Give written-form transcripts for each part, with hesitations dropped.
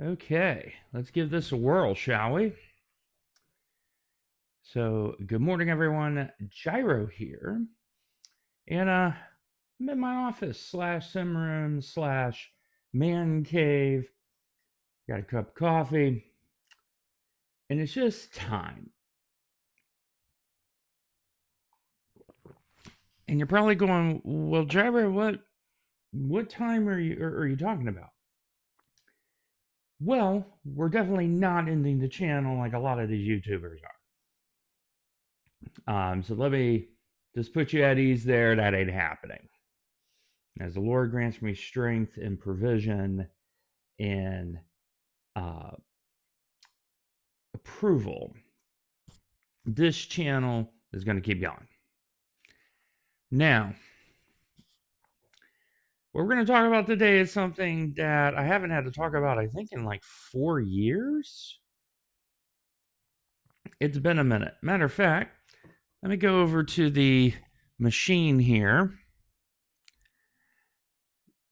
Okay, let's give this a whirl, shall we? So, good morning, everyone. Gyro here, and I'm in my office slash sim room slash man cave. Got a cup of coffee, and it's just time. And you're probably going, "Well, Gyro, what time are you talking about?" Well, we're definitely not ending the channel like a lot of these YouTubers are. So let me just put you at ease there. That ain't happening. As the Lord grants me strength and provision and uh, approval, this channel is going to keep going. Now, what we're going to talk about today is something that I haven't had to talk about, I think, in like 4 years. It's been a minute. Matter of fact, let me go over to the machine here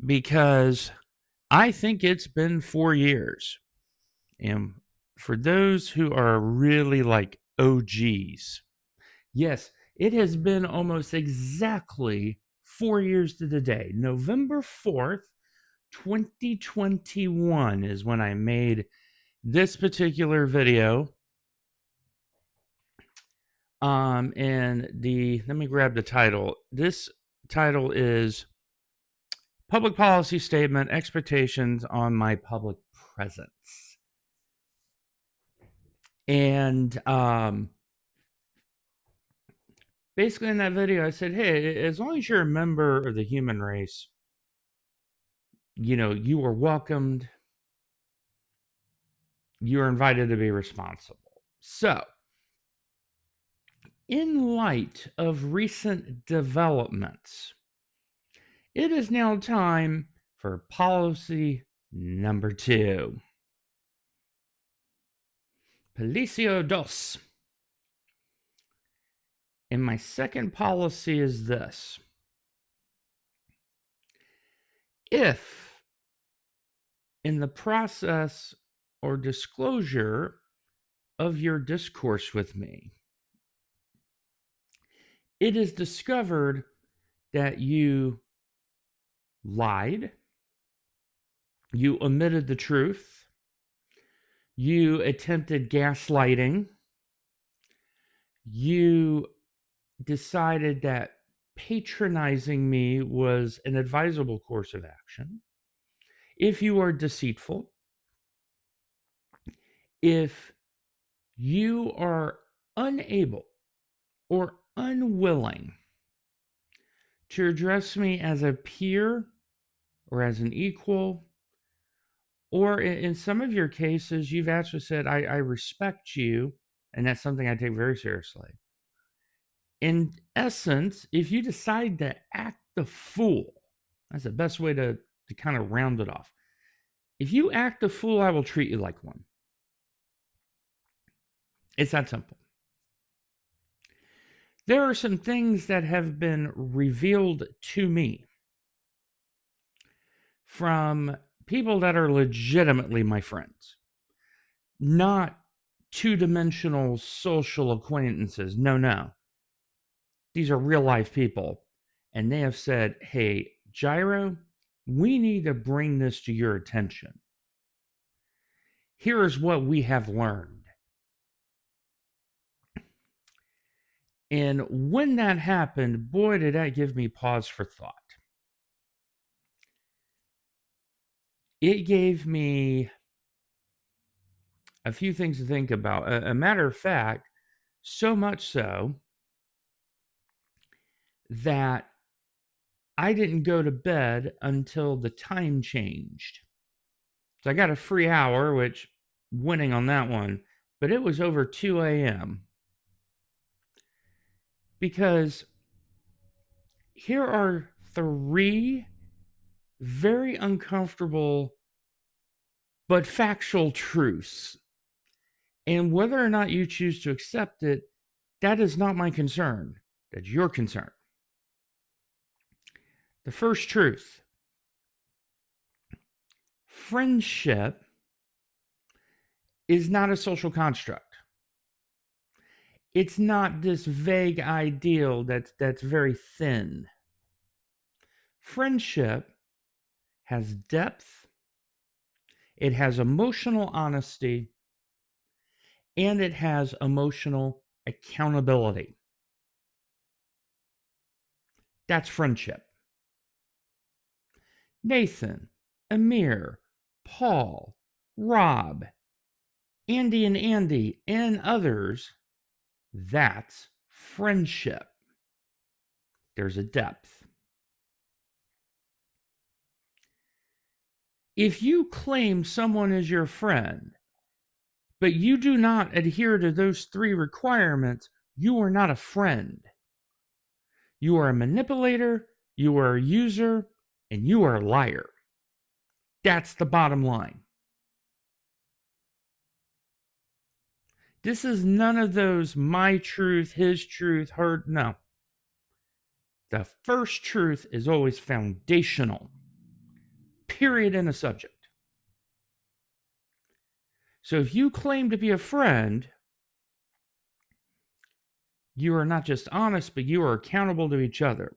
because I think it's been 4 years. And for those who are really like OGs, yes, it has been almost exactly 4 years to the day. November 4th, 2021 is when I made this particular video. Let me grab the title. This title is Public Policy Statement Expectations on My Public Presence. And basically in that video, I said, hey, as long as you're a member of the human race, you are welcomed. You're invited to be responsible. So, in light of recent developments, it is now time for policy number 2. Policio dos. And my second policy is this. If in the process or disclosure of your discourse with me, it is discovered that you lied, you omitted the truth, you attempted gaslighting, you decided that patronizing me was an advisable course of action, if you are deceitful, if you are unable or unwilling to address me as a peer or as an equal, or in some of your cases, you've actually said, I respect you, and that's something I take very seriously. In essence, if you decide to act the fool, that's the best way to kind of round it off. If you act the fool, I will treat you like one. It's that simple. There are some things that have been revealed to me from people that are legitimately my friends, not two-dimensional social acquaintances. No. These are real life people. And they have said, hey, Gyro, we need to bring this to your attention. Here is what we have learned. And when that happened, boy, did that give me pause for thought. It gave me a few things to think about. A matter of fact, so much so that I didn't go to bed until the time changed. So I got a free hour, which winning on that one, but it was over 2 a.m. Because here are 3 very uncomfortable but factual truths. And whether or not you choose to accept it, that is not my concern. That's your concern. The first truth: friendship is not a social construct. It's not this vague ideal that's very thin. Friendship has depth, it has emotional honesty, and it has emotional accountability. That's friendship. Nathan, Amir, Paul, Rob, Andy and Andy, and others, that's friendship. There's a depth. If you claim someone is your friend, but you do not adhere to those three requirements, you are not a friend. You are a manipulator, you are a user, and you are a liar. That's the bottom line. This is none of those my truth, his truth, her. No. The first truth is always foundational, period, in a subject. So if you claim to be a friend, you are not just honest, but you are accountable to each other.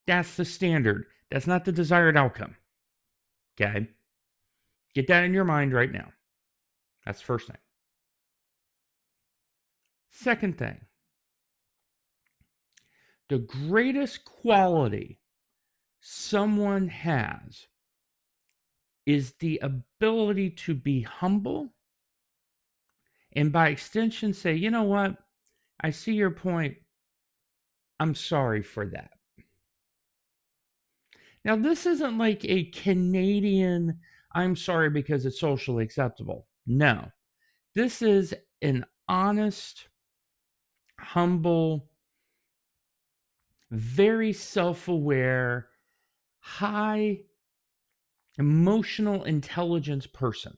That's the standard. That's not the desired outcome. Okay? Get that in your mind right now. That's the first thing. Second thing, the greatest quality someone has is the ability to be humble and by extension say, you know what? I see your point. I'm sorry for that. Now, this isn't like a Canadian, I'm sorry because it's socially acceptable. No, this is an honest, humble, very self aware, high emotional intelligence person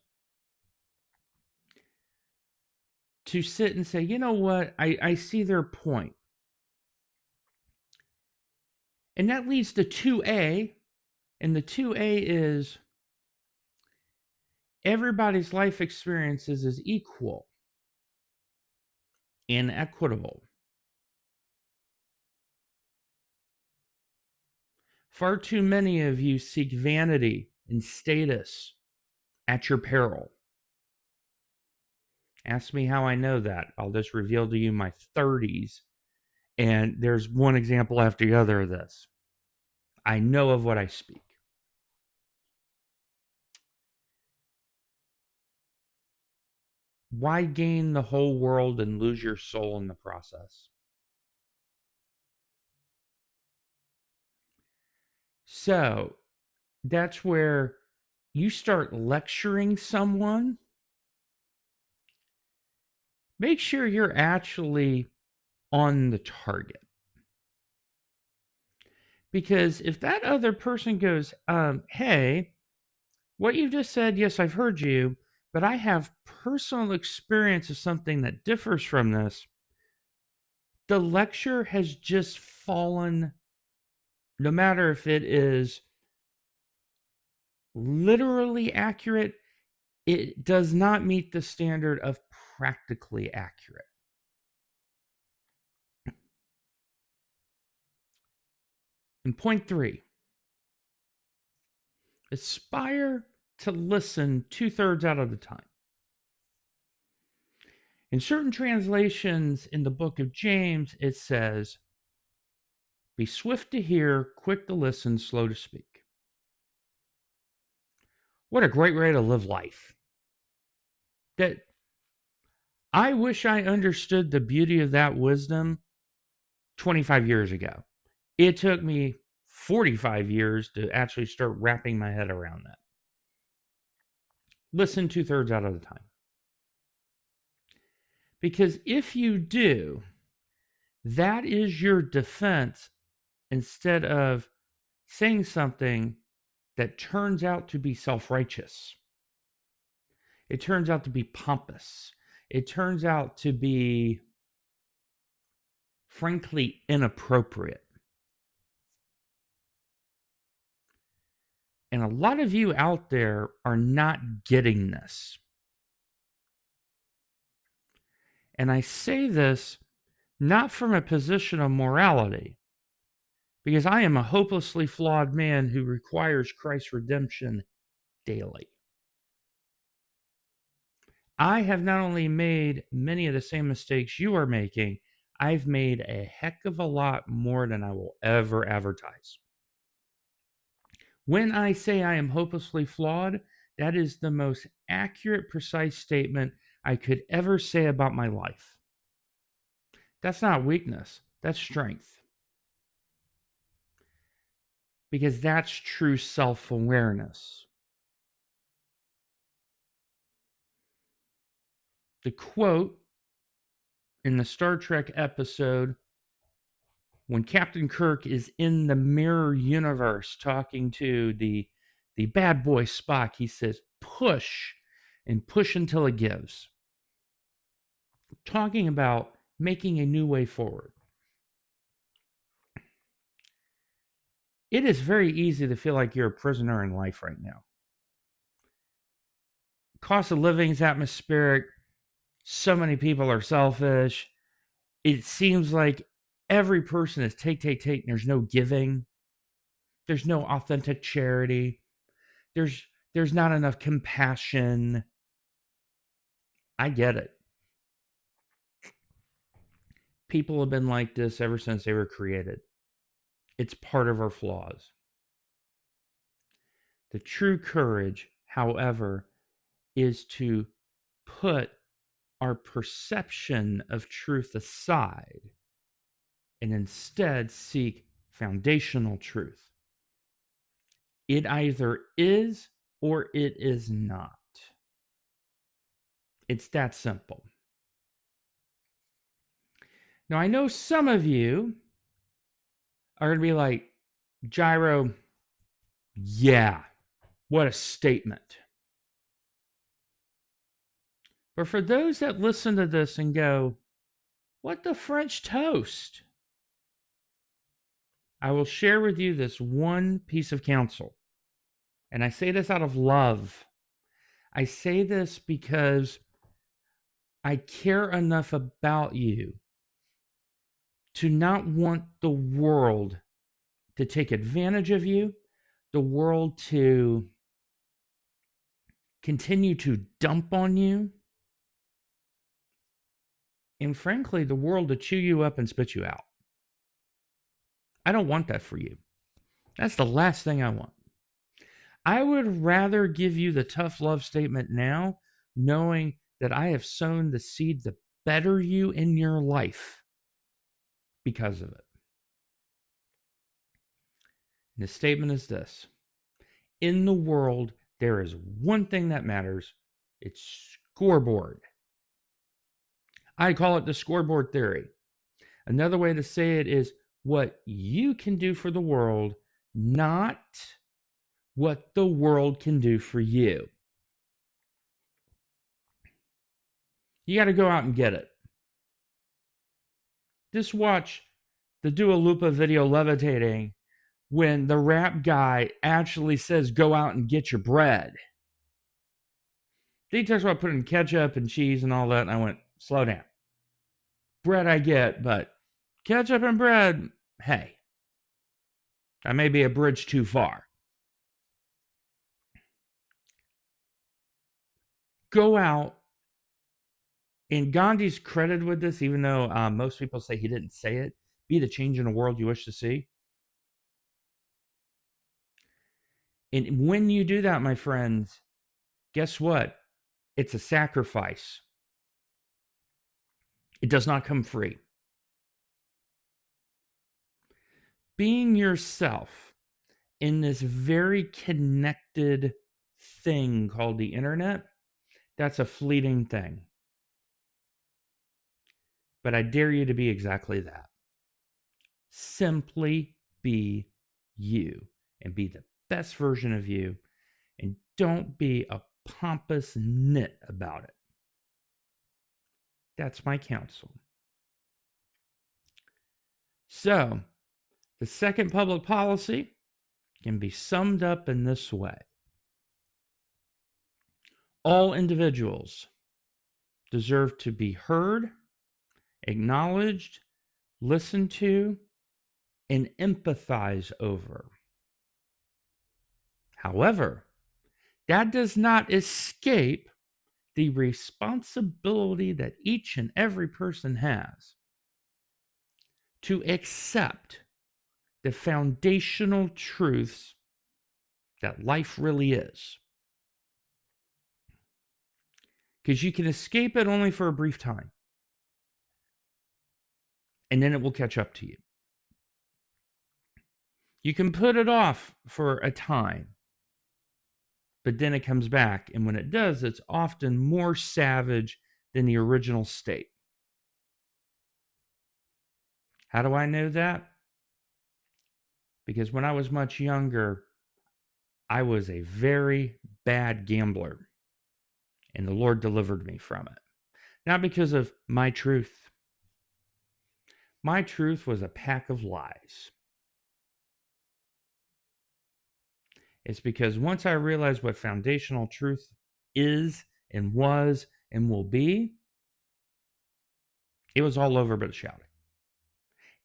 to sit and say, you know what, I see their point. And that leads to 2A. And the 2A is everybody's life experiences is equal and equitable. Far too many of you seek vanity and status at your peril. Ask me how I know that. I'll just reveal to you my 30s. And there's one example after the other of this. I know of what I speak. Why gain the whole world and lose your soul in the process? So that's where you start lecturing someone. Make sure you're actually on the target. Because if that other person goes, hey, what you just said, yes, I've heard you, but I have personal experience of something that differs from this, the lecture has just fallen, no matter if it is literally accurate, it does not meet the standard of practically accurate. And point 3, aspire to listen 2/3 out of the time. In certain translations in the book of James, it says, be swift to hear, quick to listen, slow to speak. What a great way to live life. That I wish I understood the beauty of that wisdom 25 years ago. It took me 45 years to actually start wrapping my head around that. Listen 2/3 out of the time. Because if you do, that is your defense instead of saying something that turns out to be self-righteous. It turns out to be pompous. It turns out to be, frankly, inappropriate. And a lot of you out there are not getting this. And I say this not from a position of morality, because I am a hopelessly flawed man who requires Christ's redemption daily. I have not only made many of the same mistakes you are making, I've made a heck of a lot more than I will ever advertise. When I say I am hopelessly flawed, that is the most accurate, precise statement I could ever say about my life. That's not weakness, that's strength. Because that's true self-awareness. The quote in the Star Trek episode when Captain Kirk is in the mirror universe talking to the bad boy Spock, he says, push and push until it gives. Talking about making a new way forward. It is very easy to feel like you're a prisoner in life right now. Cost of living is atmospheric. So many people are selfish. It seems like every person is take. There's no giving. There's no authentic charity. There's not enough compassion. I get it. People have been like this ever since they were created. It's part of our flaws. The true courage, however, is to put our perception of truth aside and instead seek foundational truth. It either is or it is not. It's that simple. Now, I know some of you are going to be like, Gyro, yeah, what a statement. But for those that listen to this and go, what the French toast? I will share with you this one piece of counsel. And I say this out of love. I say this because I care enough about you to not want the world to take advantage of you, the world to continue to dump on you, and frankly, the world to chew you up and spit you out. I don't want that for you. That's the last thing I want. I would rather give you the tough love statement now, knowing that I have sown the seed to better you in your life because of it. And the statement is this: in the world, there is one thing that matters. It's scoreboard. I call it the scoreboard theory. Another way to say it is what you can do for the world, not what the world can do for you. You got to go out and get it. Just watch the Dua Lipa video Levitating when the rap guy actually says, go out and get your bread. He talks about putting ketchup and cheese and all that, and I went, slow down. Bread I get, but ketchup and bread, hey, that may be a bridge too far. Go out, and Gandhi's credited with this, even though most people say he didn't say it. Be the change in the world you wish to see. And when you do that, my friends, guess what? It's a sacrifice. It does not come free. Being yourself in this very connected thing called the internet, that's a fleeting thing. But I dare you to be exactly that. Simply be you and be the best version of you, and don't be a pompous nit about it. That's my counsel. So, the second public policy can be summed up in this way: all individuals deserve to be heard, acknowledged, listened to, and empathize over. However, that does not escape the responsibility that each and every person has to accept the foundational truths that life really is. Because you can escape it only for a brief time, and then it will catch up to you. You can put it off for a time, but then it comes back, and when it does, it's often more savage than the original state. How do I know that? Because when I was much younger, I was a very bad gambler, and the Lord delivered me from it. Not because of my truth. My truth was a pack of lies. It's because once I realized what foundational truth is and was and will be, it was all over but shouting.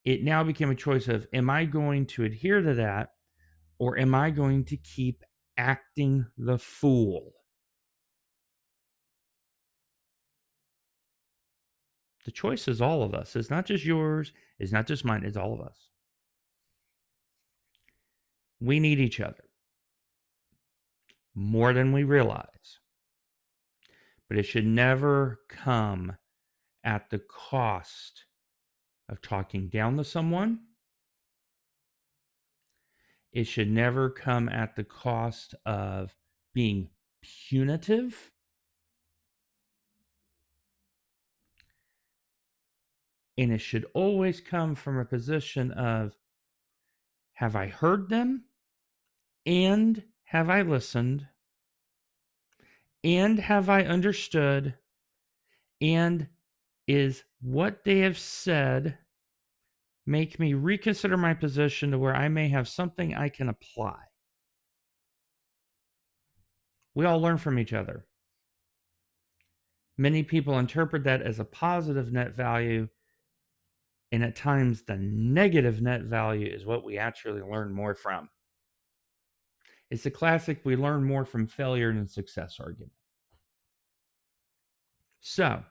It now became a choice of, am I going to adhere to that, or am I going to keep acting the fool? The choice is all of us. It's not just yours. It's not just mine. It's all of us. We need each other more than we realize. But it should never come at the cost of talking down to someone. It should never come at the cost of being punitive. And it should always come from a position of, have I heard them? And have I listened? And have I understood? And is what they have said make me reconsider my position to where I may have something I can apply? We all learn from each other. Many people interpret that as a positive net value, and at times the negative net value is what we actually learn more from. It's a classic we learn more from failure than success argument. So,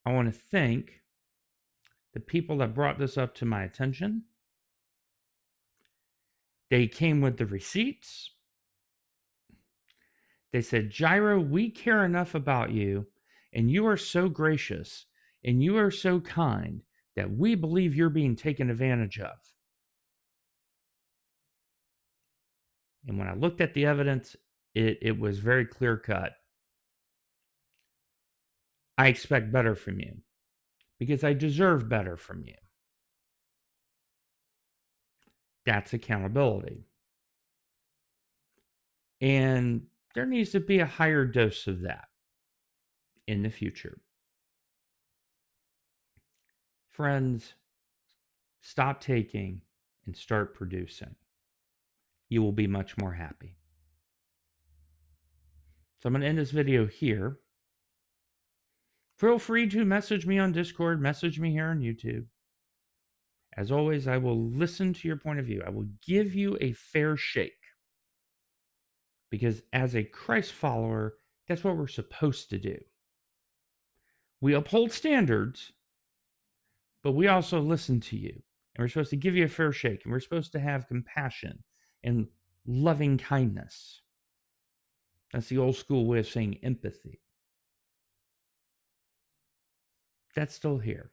I want to thank the people that brought this up to my attention. They came with the receipts. They said, Gyro, we care enough about you, and you are so gracious, and you are so kind that we believe you're being taken advantage of. And when I looked at the evidence, it was very clear cut. I expect better from you because I deserve better from you. That's accountability. And there needs to be a higher dose of that in the future. Friends, stop taking and start producing. You will be much more happy. So I'm going to end this video here. Feel free to message me on Discord, message me here on YouTube. As always, I will listen to your point of view. I will give you a fair shake. Because as a Christ follower, that's what we're supposed to do. We uphold standards, but we also listen to you. And we're supposed to give you a fair shake. And we're supposed to have compassion and loving kindness. That's the old school way of saying empathy. That's still here.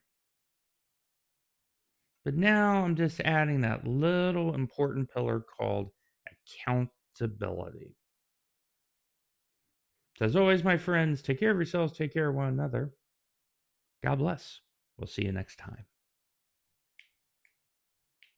But now I'm just adding that little important pillar called accountability. So as always, my friends, take care of yourselves, take care of one another. God bless. We'll see you next time.